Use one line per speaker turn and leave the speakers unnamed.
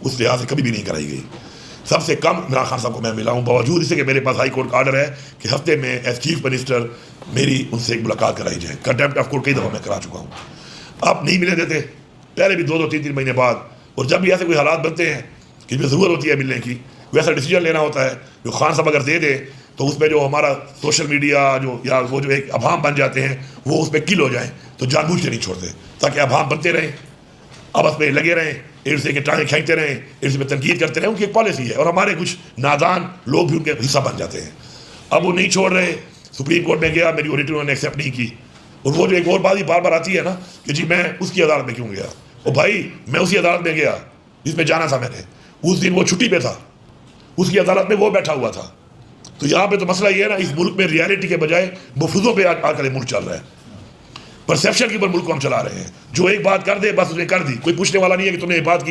उस लिहाज से कभी भी नहीं कराई गई। सबसे कम इमरान खान साहब को मैं मिला हूँ, बावजूद इससे कि मेरे पास हाई कोर्ट का ऑर्डर है कि हफ्ते में एज चीफ मिनिस्टर मेरी उनसे एक मुलाकात कराई जाए। कंटेम्प्ट ऑफ कोर्ट कई दफ़ा मैं करा चुका हूँ। आप नहीं मिले देते, पहले भी 2-2, 3-3 महीने बाद। और जब भी ऐसे कोई हालात बनते हैं कि जिसमें ज़रूरत होती है मिलने की, कोई ऐसा डिसीजन लेना होता है जो खान साहब अगर दे दे तो उसमें जो हमारा सोशल मीडिया जो या वो जो एक अभाम बन जाते हैं वो उस पर किल हो जाएँ, तो जानबूझ के नहीं छोड़ते ताकि अभाम बनते रहें, आपस में लगे रहें, एक दूसरे के टाँगे खींचते रहें, एक दूसरे में तनकीद करते रहें। उनकी एक पॉलिसी है और हमारे कुछ नादान लोग भी उनके हिस्सा बन जाते हैं। अब वो नहीं छोड़ रहे। सुप्रीम कोर्ट में गया, मेरी ऑडिटर उन्होंने एक्सेप्ट नहीं की। और वो जो एक और बात ही बार बार आती है ना कि जी मैं उसकी अदालत में क्यों गया। और भाई मैं उसी अदालत में गया जिसमें जाना था मैंने, उस दिन वो छुट्टी पे था, उसकी अदालत में वो बैठा हुआ था। तो यहाँ पे तो मसला ये है ना, इस मुल्क में रियलिटी के बजाय मफरूज़ों पे आकर मुल्क चल रहा है, परसेप्शन के ऊपर मुल्क को हम चला रहे हैं। जो एक बात कर दे बस उसने कर दी, कोई पूछने वाला नहीं है कि तुमने ये बात की